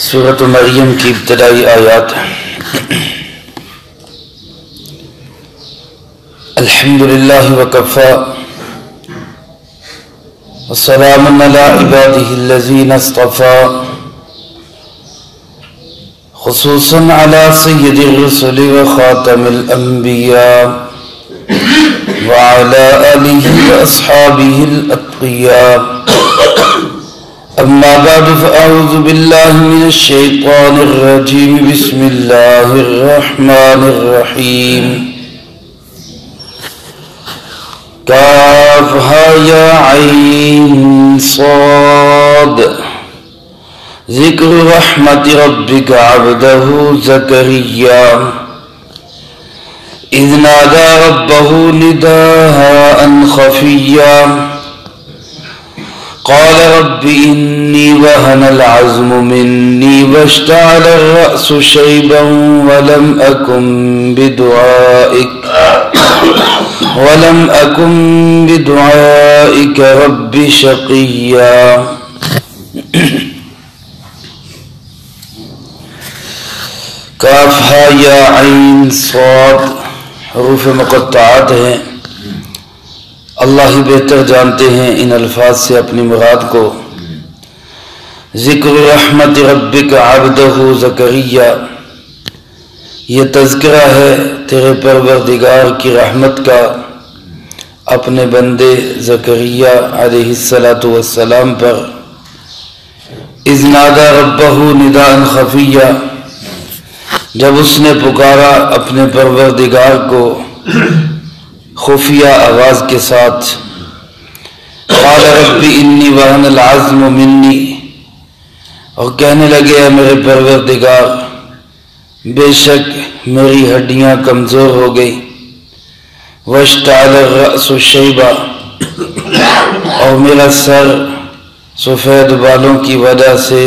سورۃ مریم کی ابتدائی آیات۔ الحمدللہ وکفی وسلام علی عبادہ الذین اصطفی، خصوصا علی سید الرسل وخاتم الانبیاء وعلى آلہ واصحابہ الاتقیاء۔ اما بعد فاعوذ باللہ من الشیطان الرجیم، بسم اللہ الرحمن الرحیم۔ کافہا یا عین صاد، ذکر رحمت ربک عبدہ زکریا اذ نادى ربه نداء خفيا قال رب إني وهن العظم مني واشتعل الرأس شيبا ولم أكن بدعائك رب شقيا۔ کاف ہا یا عین صاد حروف مقطعات ہیں۔ اللہ ہی بہتر جانتے ہیں ان الفاظ سے اپنی مراد کو۔ ذکر رحمت ربک عبدہ زکریا، یہ تذکرہ ہے تیرے پروردگار کی رحمت کا اپنے بندے زکریا علیہ السلام پر۔ اذ نادى ربہ نداء خفیا، جب اس نے پکارا اپنے پروردگار کو خفیہ آواز کے ساتھ۔ قال رب انی وہن العظم منی، اور کہنے لگے اے میرے پروردگار بے شک میری ہڈیاں کمزور ہو گئی۔ واشتعل الرأس شیبا، اور میرا سر سفید بالوں کی وجہ سے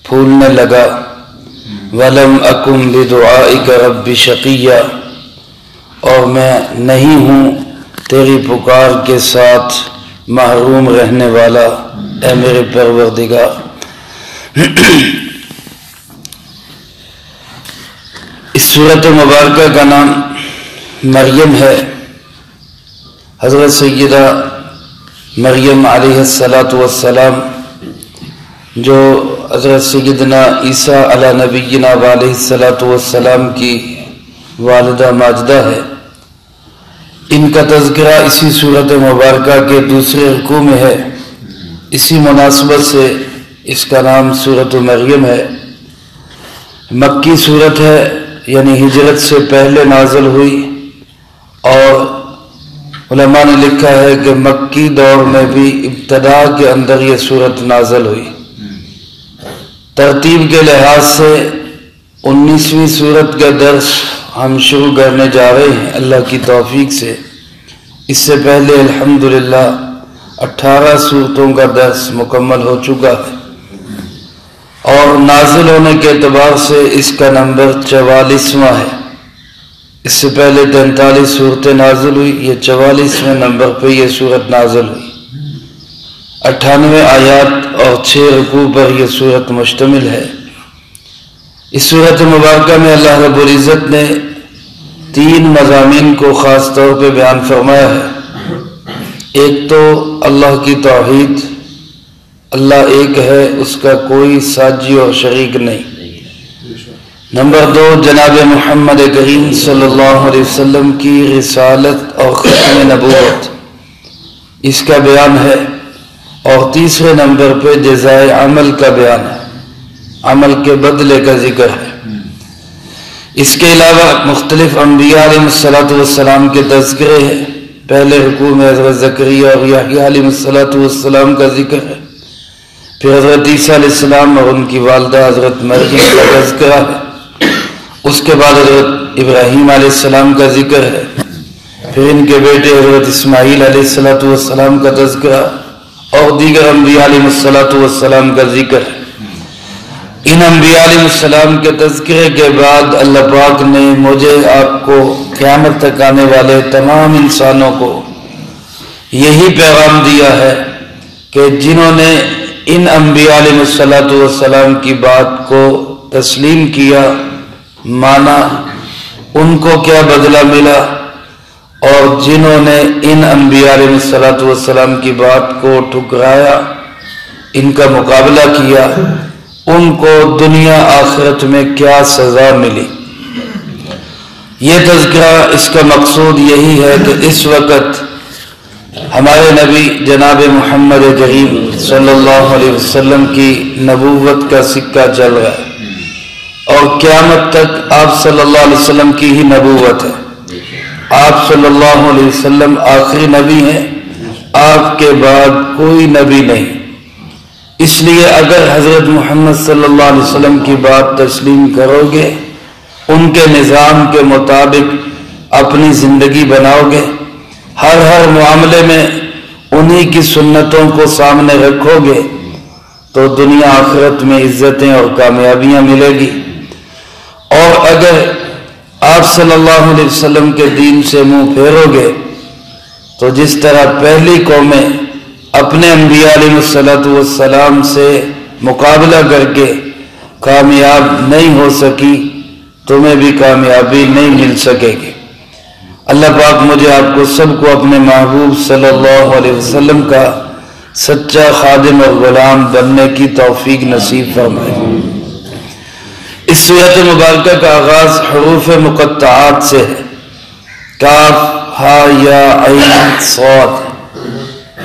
پھولنے لگا۔ وَلَمْ أَكُنْ بِدُعَائِكَ رَبِّ شَقِيًّا، اور میں نہیں ہوں تیری پکار کے ساتھ محروم رہنے والا اے میرے پروردگار۔ اس سورۃ مبارکہ کا نام مریم ہے۔ حضرت سیدہ مریم علیہ السلام جو حضرت سیدنا عیسیٰ علی نبینا علیہ السلام کی والدہ ماجدہ ہے، ان کا تذکرہ اسی سورۃ مبارکہ کے دوسرے رکوع میں ہے۔ اسی مناسبت سے اس کا نام سورۃ مریم ہے۔ مکی سورت ہے، یعنی ہجرت سے پہلے نازل ہوئی، اور علماء نے لکھا ہے کہ مکی دور میں بھی ابتدا کے اندر یہ سورت نازل ہوئی۔ ترتیب کے لحاظ سے 19ویں سورت کا درس ہم شروع کرنے جا رہے ہیں اللہ کی توفیق سے۔ اس سے پہلے الحمدللہ 18 سورتوں کا درس مکمل ہو چکا ہے، اور نازل ہونے کے اعتبار سے اس کا نمبر 44واں ہے۔ اس سے پہلے 43 سورتیں نازل ہوئی، یہ 44ویں نمبر پہ یہ سورت نازل ہوئی۔ 98 آیات اور 6 رکوع پر یہ سورت مشتمل ہے۔ اس سورت مبارکہ میں اللہ رب العزت نے 3 مضامین کو خاص طور پہ بیان فرمایا ہے۔ ایک تو اللہ کی توحید، اللہ ایک ہے، اس کا کوئی ساجی اور شریک نہیں۔ نمبر 2 جناب محمد کریم صلی اللہ علیہ وسلم کی رسالت اور ختم نبوت، اس کا بیان ہے۔ اور تیسرے نمبر پہ جزائے عمل کا بیان ہے، عمل کے بدلے کا ذکر ہے۔ اس کے علاوہ مختلف انبیاء علیہ السلام کے تذکرے ہیں۔ پہلے رکوع میں حضرت زکریا اور یحییٰ علیہ السلام کا ذکر ہے، پھر حضرت عیسیٰ علیہ السلام اور ان کی والدہ حضرت مریم کا تذکرہ ہے، اس کے بعد حضرت ابراہیم علیہ السلام کا ذکر ہے، پھر ان کے بیٹے حضرت اسماعیل علیہ السلام کا تذکرہ اور دیگر انبیاء علیہ السلام کا ذکر ہے۔ ان انبیاء علیہ السلام کے تذکرے کے بعد اللہ پاک نے مجھے آپ کو قیامت تک آنے والے تمام انسانوں کو یہی پیغام دیا ہے کہ جنہوں نے ان انبیاء علیہ السلام کی بات کو تسلیم کیا، مانا، ان کو کیا بدلہ ملا، اور جنہوں نے ان انبیاء علیہ السلام کی بات کو ٹھکرایا، ان کا مقابلہ کیا، ان کو دنیا آخرت میں کیا سزا ملی۔ یہ تذکرہ، اس کا مقصود یہی ہے کہ اس وقت ہمارے نبی جناب محمد کریم صلی اللہ علیہ وسلم کی نبوت کا سکہ چل رہا ہے، اور قیامت تک آپ صلی اللہ علیہ وسلم کی ہی نبوت ہے۔ آپ صلی اللہ علیہ وسلم آخری نبی ہیں، آپ کے بعد کوئی نبی نہیں۔ اس لیے اگر حضرت محمد صلی اللہ علیہ وسلم کی بات تسلیم کرو گے، ان کے نظام کے مطابق اپنی زندگی بناؤ گے، ہر معاملے میں انہی کی سنتوں کو سامنے رکھو گے، تو دنیا آخرت میں عزتیں اور کامیابیاں ملے گی۔ اور اگر آپ صلی اللہ علیہ وسلم کے دین سے منہ پھیرو گے، تو جس طرح پہلی قومیں اپنے انبیاء علیہ السلام سے مقابلہ کر کے کامیاب نہیں ہو سکی، تمہیں بھی کامیابی نہیں مل سکے گی۔ اللہ پاک مجھے آپ کو سب کو اپنے محبوب صلی اللہ علیہ وسلم کا سچا خادم اور غلام بننے کی توفیق نصیب فرمائے۔ اس سورۃ مبارکہ کا آغاز حروف مقطعات سے ہے، کاف، ہا، یا، عین، صاد۔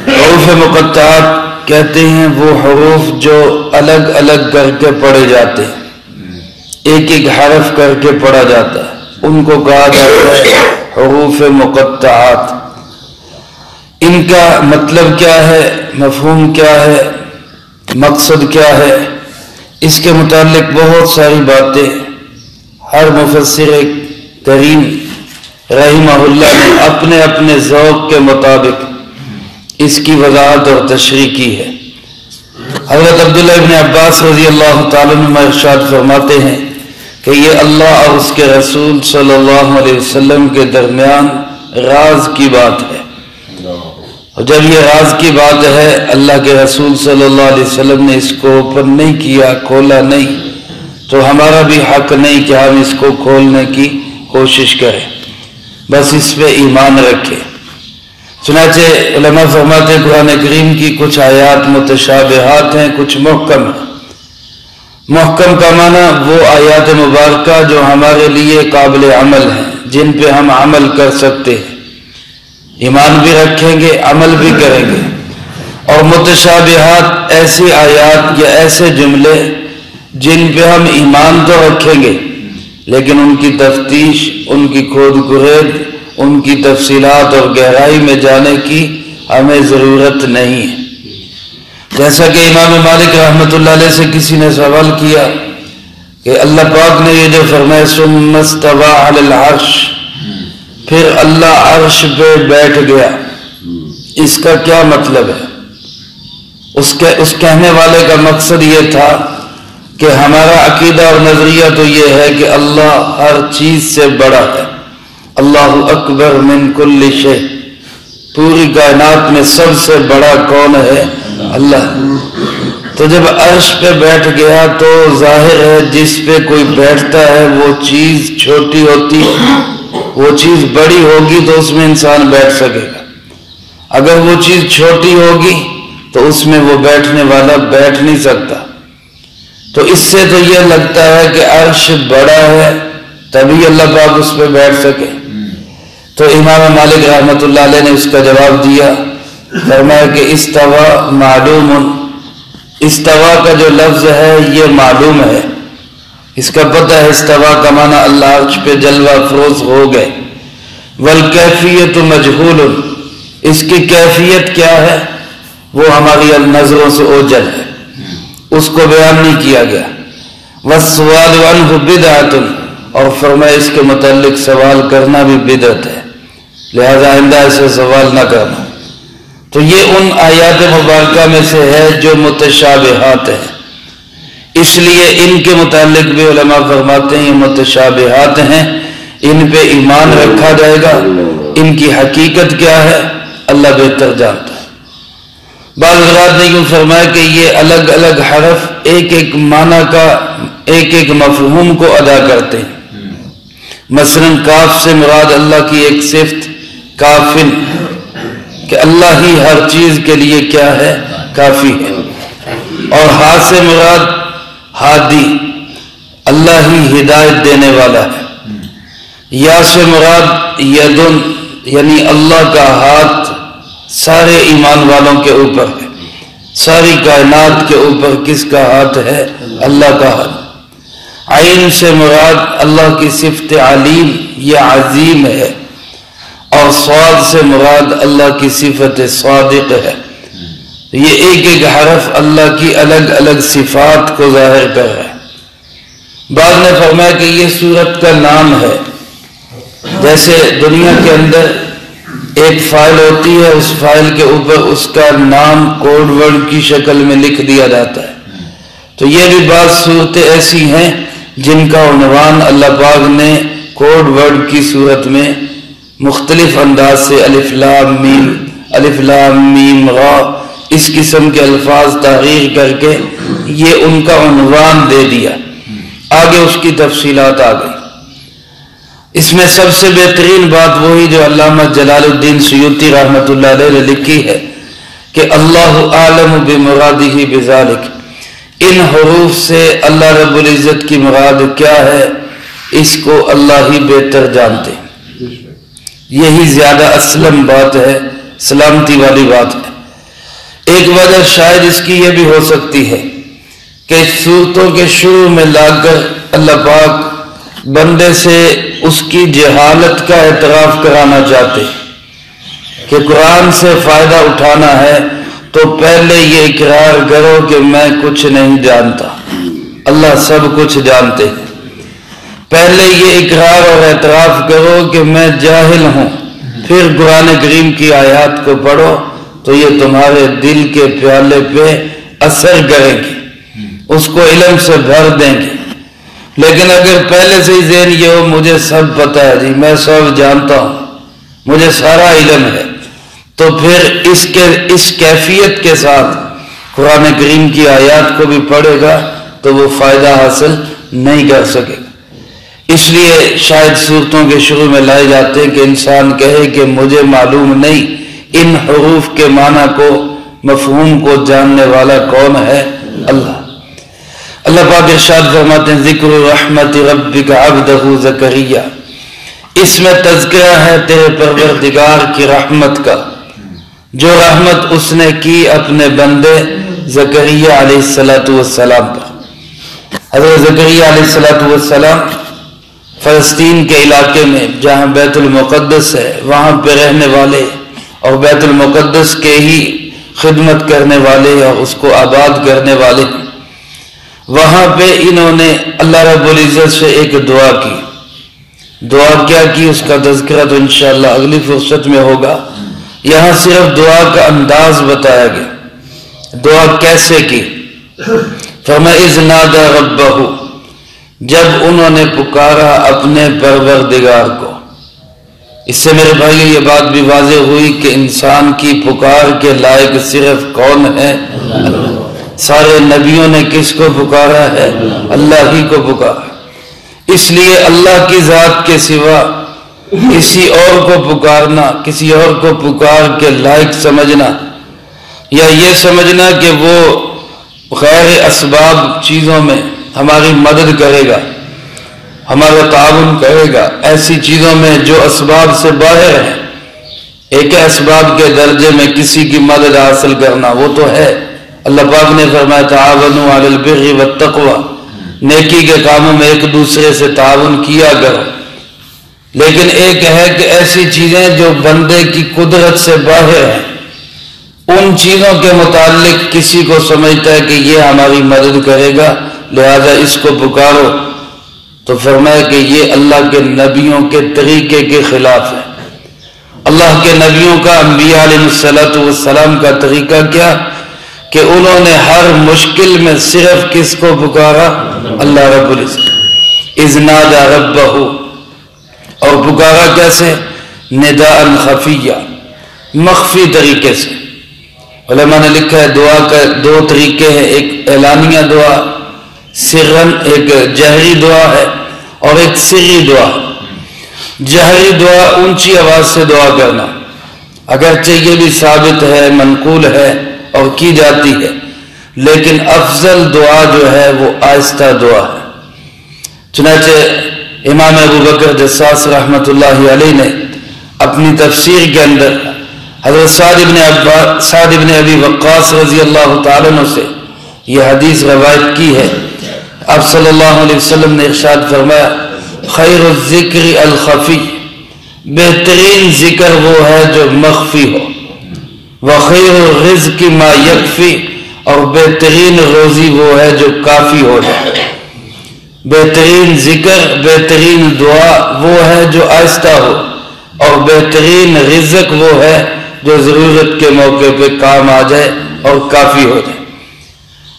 حروف مقطعات کہتے ہیں وہ حروف جو الگ الگ کر کے پڑھے جاتے ہیں، ایک ایک حرف کر کے پڑھا جاتا ہے، ان کو کہا جاتا ہے حروف مقطعات۔ ان کا مطلب کیا ہے، مفہوم کیا ہے، مقصد کیا ہے، اس کے متعلق بہت ساری باتیں ہر مفسر کریم رحمہ اللہ نے اپنے اپنے ذوق کے مطابق اس کی وضاحت اور تشریح کی ہے۔ حضرت عبداللہ ابن عباس رضی اللہ تعالیٰ عنہ ارشاد فرماتے ہیں کہ یہ اللہ اور اس کے رسول صلی اللہ علیہ وسلم کے درمیان راز کی بات ہے، اور جب یہ راز کی بات ہے، اللہ کے رسول صلی اللہ علیہ وسلم نے اس کو اوپن نہیں کیا، کھولا نہیں، تو ہمارا بھی حق نہیں کہ ہم اس کو کھولنے کی کوشش کریں، بس اس پہ ایمان رکھیں۔ چنانچہ علماء فرماتے ہیں قرآن کریم کی کچھ آیات متشابہات ہیں، کچھ محکم ہیں۔ محکم کا معنی وہ آیات مبارکہ جو ہمارے لیے قابل عمل ہیں، جن پہ ہم عمل کر سکتے ہیں، ایمان بھی رکھیں گے، عمل بھی کریں گے۔ اور متشابہات ایسی آیات یا ایسے جملے جن پہ ہم ایمان تو رکھیں گے، لیکن ان کی تفتیش، ان کی کھود کرید، ان کی تفصیلات اور گہرائی میں جانے کی ہمیں ضرورت نہیں ہے۔ جیسا کہ امام مالک رحمۃ اللہ علیہ سے کسی نے سوال کیا کہ اللہ پاک نے یہ جو فرمایا ثم استوى علی العرش، پھر اللہ عرش پہ بیٹھ گیا، اس کا کیا مطلب ہے؟ اس کہنے والے کا مقصد یہ تھا کہ ہمارا عقیدہ اور نظریہ تو یہ ہے کہ اللہ ہر چیز سے بڑا ہے، اللہ اکبر من کل شیء، پوری کائنات میں سب سے بڑا کون ہے؟ اللہ۔ تو جب عرش پہ بیٹھ گیا تو ظاہر ہے جس پہ کوئی بیٹھتا ہے وہ چیز چھوٹی ہوتی ہے، وہ چیز بڑی ہوگی تو اس میں انسان بیٹھ سکے گا، اگر وہ چیز چھوٹی ہوگی تو اس میں وہ بیٹھنے والا بیٹھ نہیں سکتا۔ تو اس سے تو یہ لگتا ہے کہ عرش بڑا ہے تبھی اللہ پاک اس پہ بیٹھ سکے۔ تو امام مالک رحمۃ اللہ علیہ نے اس کا جواب دیا، فرمایا کہ استوا معلوم، استوا کا جو لفظ ہے یہ معلوم ہے، اس کا پتہ ہے، استوا کا معنی اللہ عرش پہ جلوہ افروز ہو گئے، والکیفیت مجہول، اس کی کیفیت کیا ہے وہ ہماری نظروں سے اوجھل ہے، اس کو بیان نہیں کیا گیا۔ والسؤال عنہ بدعۃ، اور فرمایا اس کے متعلق سوال کرنا بھی بدعت ہے، لہذا آئندہ سے سوال نہ کرنا۔ تو یہ ان آیات مبارکہ میں سے ہے جو متشابہات ہیں، اس لیے ان کے متعلق بھی علماء فرماتے ہیں یہ متشابہات ہیں، ان پہ ایمان رکھا جائے گا، ان کی حقیقت کیا ہے اللہ بہتر جانتا ہے۔ بعض حضرات نے یوں فرمایا کہ یہ الگ الگ حرف ایک ایک معنی کا ایک ایک مفہوم کو ادا کرتے ہیں۔ مثلا کاف سے مراد اللہ کی ایک صفت کافن، کہ اللہ ہی ہر چیز کے لیے کیا ہے؟ کافی ہے۔ اور ہا سے مراد ہادی، اللہ ہی ہدایت دینے والا ہے۔ یا سے مراد یدن، یعنی اللہ کا ہاتھ سارے ایمان والوں کے اوپر ہے، ساری کائنات کے اوپر کس کا ہاتھ ہے؟ اللہ کا ہاتھ۔ عین سے مراد اللہ کی صفت علیم یا عظیم ہے، اور صاد سے مراد اللہ کی صفت صادق ہے۔ یہ ایک ایک حرف اللہ کی الگ الگ صفات کو ظاہر کر رہا ہے۔ بعض نے فرمایا کہ یہ سورت کا نام ہے، جیسے دنیا کے اندر ایک فائل ہوتی ہے، اس فائل کے اوپر اس کا نام کوڈ ورڈ کی شکل میں لکھ دیا جاتا ہے، تو یہ بھی بعض صورتیں ایسی ہیں جن کا عنوان اللہ پاک نے کوڈ ورڈ کی صورت میں مختلف انداز سے الف لام میم را اس قسم کے الفاظ تحریر کر کے یہ ان کا عنوان دے دیا۔ آگے اس کی تفصیلات آ گئی۔ اس میں سب سے بہترین بات وہی جو علامہ جلال الدین سیوطی رحمۃ اللہ علیہ نے لکھی ہے کہ اللہ عالم بمرادہ بذالک، ان حروف سے اللہ رب العزت کی مراد کیا ہے اس کو اللہ ہی بہتر جانتے ہیں۔ یہی زیادہ اسلم بات ہے، سلامتی والی بات ہے۔ ایک وجہ شاید اس کی یہ بھی ہو سکتی ہے کہ صورتوں کے شروع میں لا کر اللہ پاک بندے سے اس کی جہالت کا اعتراف کرانا چاہتے کہ قرآن سے فائدہ اٹھانا ہے تو پہلے یہ اقرار کرو کہ میں کچھ نہیں جانتا، اللہ سب کچھ جانتے ہیں۔ پہلے یہ اقرار اور اعتراف کرو کہ میں جاہل ہوں، پھر قرآن کریم کی آیات کو پڑھو تو یہ تمہارے دل کے پیالے پہ اثر کریں گی، اس کو علم سے بھر دیں گے۔ لیکن اگر پہلے سے ہی ذہن یہ ہو مجھے سب پتہ ہے جی، میں سب جانتا ہوں، مجھے سارا علم ہے، تو پھر اس کیفیت کے ساتھ قرآن کریم کی آیات کو بھی پڑھے گا تو وہ فائدہ حاصل نہیں کر سکے گا۔ اس لیے شاید صورتوں کے شروع میں لائے جاتے ہیں کہ انسان کہے کہ مجھے معلوم نہیں ان حروف کے معنی کو، مفہوم کو جاننے والا کون ہے؟ اللہ۔ اللہ پاک ارشاد فرماتے ہیں ذکر رحمت ربک عبدہ زکریا، اس میں تذکرہ ہے تیرے پروردگار کی رحمت کا، جو رحمت اس نے کی اپنے بندے زکریا علیہ السلام پر۔ حضرت زکریا علیہ السلام فلسطین کے علاقے میں جہاں بیت المقدس ہے وہاں پہ رہنے والے اور بیت المقدس کے ہی خدمت کرنے والے اور اس کو آباد کرنے والے، وہاں پہ انہوں نے اللہ رب العزت سے ایک دعا کی۔ دعا کیا کی اس کا تذکرہ تو انشاءاللہ اگلی فرصت میں ہوگا، یہاں صرف دعا کا انداز بتایا گیا۔ دعا کیسے کی؟ فرمایا اذ نادى ربہ، جب انہوں نے پکارا اپنے پروردگار کو۔ اس سے میرے بھائیو یہ بات بھی واضح ہوئی کہ انسان کی پکار کے لائق صرف کون ہے؟ اللہ۔ سارے نبیوں نے کس کو پکارا ہے؟ اللہ ہی کو پکارا۔ اس لیے اللہ کی ذات کے سوا کسی اور کو پکارنا، کسی اور کو پکار کے لائق سمجھنا یا یہ سمجھنا کہ وہ غیر اسباب چیزوں میں ہماری مدد کرے گا، ہمارا تعاون کرے گا، ایسی چیزوں میں جو اسباب سے باہر ہیں، ایک اسباب کے درجے میں کسی کی مدد حاصل کرنا، وہ تو ہے۔ اللہ پاک نے فرمایا تعاونوا علی البر والتقوی، نیکی کے کاموں میں ایک دوسرے سے تعاون کیا کرو۔ لیکن ایک ہے کہ ایسی چیزیں جو بندے کی قدرت سے باہر ہیں، ان چیزوں کے متعلق کسی کو سمجھتا ہے کہ یہ ہماری مدد کرے گا لہذا اس کو پکارو، تو فرمایا کہ یہ اللہ کے نبیوں کے طریقے کے خلاف ہے۔ اللہ کے نبیوں کا، انبیاء علیہ السلام کا طریقہ کیا کہ انہوں نے ہر مشکل میں صرف کس کو پکارا؟ اللہ رب العزت۔ اذ نادى ربہ، اور پکارا کیسے؟ نداء خفیہ، مخفی طریقے سے۔ علماء نے لکھا ہے دعا کا دو طریقے ہیں، ایک اعلانیہ دعا سرن، ایک جہری دعا ہے اور ایک سری دعا۔ جہری دعا اونچی آواز سے دعا کرنا، اگرچہ یہ بھی ثابت ہے، منقول ہے اور کی جاتی ہے، لیکن افضل دعا جو ہے وہ آہستہ دعا ہے۔ چنانچہ امام ابو بکر جساس رحمۃ اللہ علیہ نے اپنی تفسیر کے اندر حضرت سعد بن ابی وقاص رضی اللہ تعالیٰ عنہ سے یہ حدیث روایت کی ہے۔ آپ صلی اللہ علیہ وسلم نے ارشاد فرمایا خیر الذکر الخفی، بہترین ذکر وہ ہے جو مخفی ہو، وخیر الرزق ما یکفی، اور بہترین روزی وہ ہے جو کافی ہو جائے۔ بہترین ذکر، بہترین دعا وہ ہے جو آہستہ ہو، اور بہترین رزق وہ ہے جو ضرورت کے موقع پہ کام آ جائے اور کافی ہو جائے۔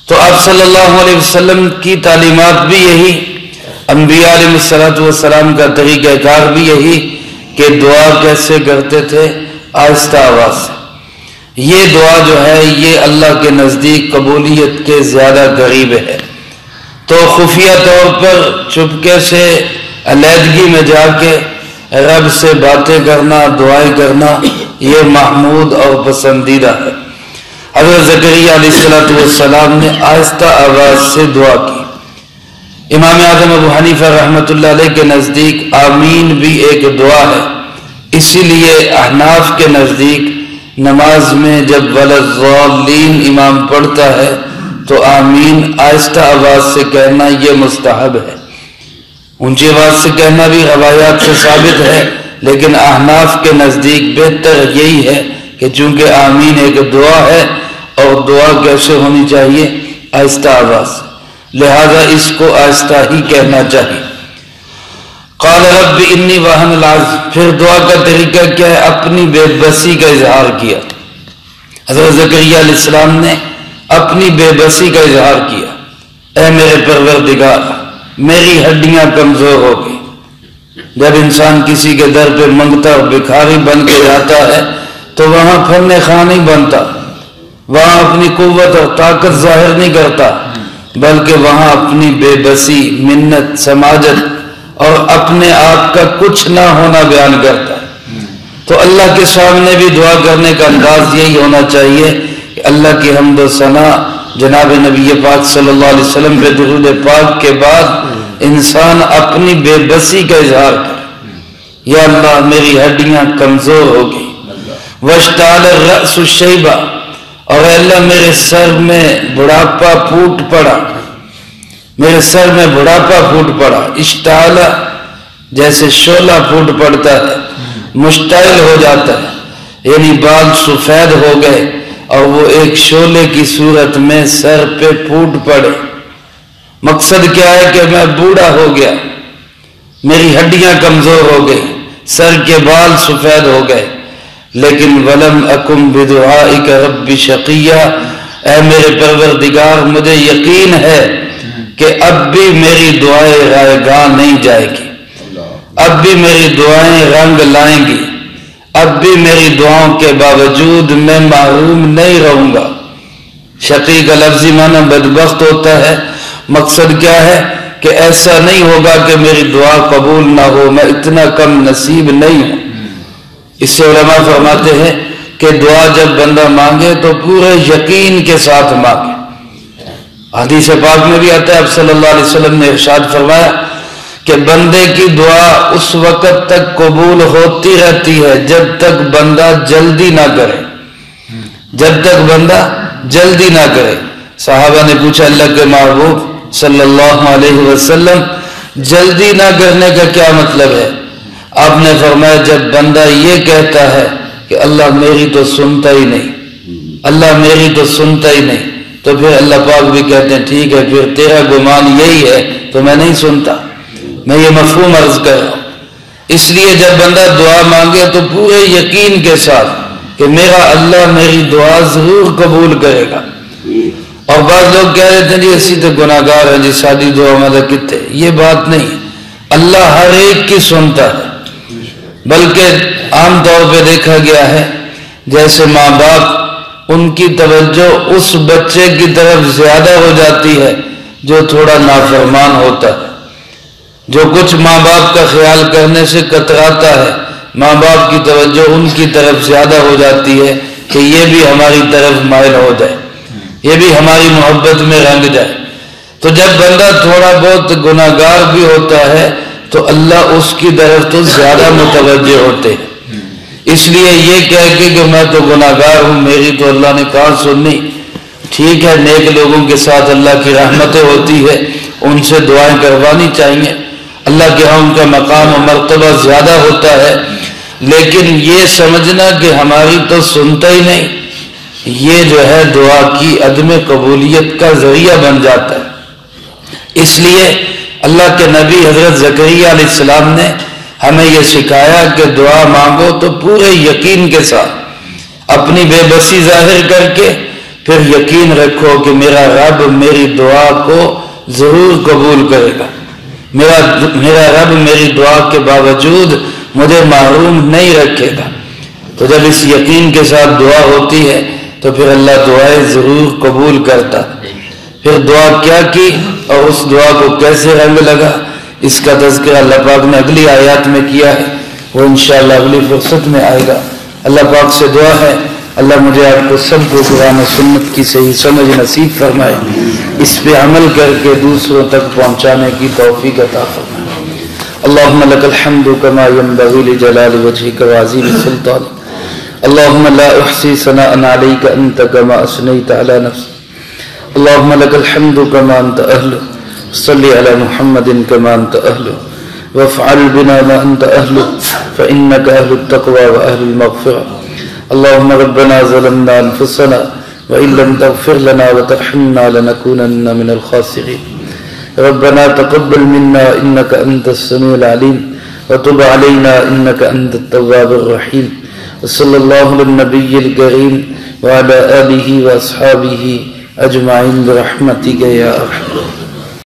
تو آپ صلی اللہ علیہ وسلم کی تعلیمات بھی یہی، انبیاء علیہ السلام کا طریقہ کار بھی یہی کہ دعا کیسے کرتے تھے؟ آہستہ آواز سے۔ یہ دعا جو ہے یہ اللہ کے نزدیک قبولیت کے زیادہ قریب ہے۔ تو خفیہ طور پر چپکے سے علیحدگی میں جا کے رب سے باتیں کرنا، دعائیں کرنا، یہ محمود اور پسندیدہ ہے۔ حضرت زکریا علیہ السلام نے آہستہ آواز سے دعا کی۔ امام اعظم ابو حنیفہ رحمۃ اللہ علیہ کے نزدیک آمین بھی ایک دعا ہے، اسی لیے احناف کے نزدیک نماز میں جب والضالین امام پڑھتا ہے تو آمین آہستہ آواز سے کہنا یہ مستحب ہے۔ اونچی آواز سے کہنا بھی روایات سے ثابت ہے، لیکن احناف کے نزدیک بہتر یہی ہے کہ چونکہ آمین ایک دعا ہے اور دعا کیسے ہونی چاہیے؟ آہستہ آواز سے، لہذا اس کو آہستہ ہی کہنا چاہیے۔ قال رب انی وہن العظم، پھر دعا کا طریقہ کیا ہے؟ اپنی بے بسی کا اظہار کیا۔ حضرت زکریا علیہ السلام نے اپنی بے بسی کا اظہار کیا، اے میرے پروردگار میری ہڈیاں کمزور ہو گئی۔ جب انسان کسی کے در پہ منگتا اور بھکاری بن کے جاتا ہے تو وہاں پھرنے خواہ نہیں بنتا، وہاں اپنی قوت اور طاقت ظاہر نہیں کرتا، بلکہ وہاں اپنی بے بسی، منت، سماجت اور اپنے آپ کا کچھ نہ ہونا بیان کرتا ہے۔ تو اللہ کے سامنے بھی دعا کرنے کا انداز یہی ہونا چاہیے کہ اللہ کی حمد و ثنا، جناب نبی پاک صلی اللہ علیہ وسلم پہ درود پاک کے بعد انسان اپنی بے بسی کا اظہار کرے، یا اللہ میری ہڈیاں کمزور ہو گئی، واشتعل الرأس شیبا، اور اے اللہ میرے سر میں بڑھاپا پھوٹ پڑا، میرے سر میں بڑھاپا پھوٹ پڑا۔ اشتعال جیسے شعلہ پھوٹ پڑتا ہے، مشتعل ہو جاتا ہے، یعنی بال سفید ہو گئے اور وہ ایک شعلے کی صورت میں سر پہ پھوٹ پڑے۔ مقصد کیا ہے کہ میں بوڑھا ہو گیا، میری ہڈیاں کمزور ہو گئی، سر کے بال سفید ہو گئے، لیکن ولم اکم بدعائک رب شقیہ، اے میرے پروردگار مجھے یقین ہے کہ اب بھی میری دعائیں رائے گاہ نہیں جائے گی، اب بھی میری دعائیں رنگ لائیں گی، اب بھی میری دعاؤں کے باوجود میں محروم نہیں رہوں گا۔ شقی کا لفظی معنی بدبخت ہوتا ہے، مقصد کیا ہے کہ ایسا نہیں ہوگا کہ میری دعا قبول نہ ہو، میں اتنا کم نصیب نہیں ہوں۔ اس سے علماء فرماتے ہیں کہ دعا جب بندہ مانگے تو پورے یقین کے ساتھ مانگے۔ حدیث پاک میں بھی آتا ہے، اب صلی اللہ علیہ وسلم نے ارشاد فرمایا کہ بندے کی دعا اس وقت تک قبول ہوتی رہتی ہے جب تک بندہ جلدی نہ کرے، جب تک بندہ جلدی نہ کرے۔ صحابہ نے پوچھا اللہ کے محبوب صلی اللہ علیہ وسلم جلدی نہ کرنے کا کیا مطلب ہے؟ آپ نے فرمایا جب بندہ یہ کہتا ہے کہ اللہ میری تو سنتا ہی نہیں، اللہ میری تو سنتا ہی نہیں، تو پھر اللہ پاک بھی کہتے ہیں ٹھیک ہے پھر تیرا گمان یہی ہے تو میں نہیں سنتا۔ میں یہ مفہوم عرض کر رہا ہوں۔ اس لیے جب بندہ دعا مانگے تو پورے یقین کے ساتھ کہ میرا اللہ میری دعا ضرور قبول کرے گا۔ اور بعض لوگ کہہ رہے تھے جی اسی تو گناہگار ہیں جی شادی دعا مدد کتے، یہ بات نہیں، اللہ ہر ایک کی سنتا ہے۔ بلکہ عام طور پہ دیکھا گیا ہے جیسے ماں باپ ان کی توجہ اس بچے کی طرف زیادہ ہو جاتی ہے جو تھوڑا نافرمان ہوتا ہے، جو کچھ ماں باپ کا خیال کرنے سے کتراتا ہے، ماں باپ کی توجہ ان کی طرف زیادہ ہو جاتی ہے کہ یہ بھی ہماری طرف مائل ہو جائے، یہ بھی ہماری محبت میں رنگ جائے۔ تو جب بندہ تھوڑا بہت گناہگار بھی ہوتا ہے تو اللہ اس کی طرف تو زیادہ متوجہ ہوتے ہیں۔ اس لیے یہ کہہ کے کہ میں تو گناہگار ہوں، میری تو اللہ نے کہاں سننی، ٹھیک ہے، نیک لوگوں کے ساتھ اللہ کی رحمتیں ہوتی ہے، ان سے دعائیں کروانی چاہیے، اللہ کے ہاں ان کا مقام و مرتبہ زیادہ ہوتا ہے، لیکن یہ سمجھنا کہ ہماری تو سنتا ہی نہیں، یہ جو ہے دعا کی عدم قبولیت کا ذریعہ بن جاتا ہے۔ اس لیے اللہ کے نبی حضرت زکریا علیہ السلام نے ہمیں یہ سکھایا کہ دعا مانگو تو پورے یقین کے ساتھ، اپنی بے بسی ظاہر کر کے پھر یقین رکھو کہ میرا رب میری دعا کو ضرور قبول کرے گا، میرا رب میری دعا کے باوجود مجھے محروم نہیں رکھے گا۔ تو جب اس یقین کے ساتھ دعا ہوتی ہے تو پھر اللہ دعائیں ضرور قبول کرتا۔ پھر دعا کیا کی اور اس دعا کو کیسے رنگ لگا، اس کا تذکرہ اللہ پاک نے اگلی آیات میں کیا ہے، وہ انشاءاللہ اگلی فرصت میں آئے گا۔ اللہ پاک سے دعا ہے اللہ مجھے آپ کو سب کو قرآن و سنت کی صحیح سمجھ نصیب فرمائے، اس پہ عمل کر کے دوسروں تک پہنچانے کی توفیق عطا فرمائے۔ اللہم لک الحمد کما ینبغی لجلال وجہک وعظیم سلطانک، اللہم لا احصی ثناء علیک انت کما اثنیت علی نفسک، اللہم لک الحمد کما انت اہلہ، صلی علی محمد کما انت اہلہ، وافعل بنا ما انت اہلہ فانک اہل التقوی واہل المغفرہ۔ اللہم ربنا ظلمنا انفسنا وإن لم تغفر لنا وترحمنا لنكونن من الخاسرين، ربنا تقبل منا إنك أنت السميع العليم وتب علينا إنك أنت التواب الرحيم، وصلى الله على النبي الكريم وعلى آله وأصحابه أجمعين برحمتك يا أرحم الراحمين۔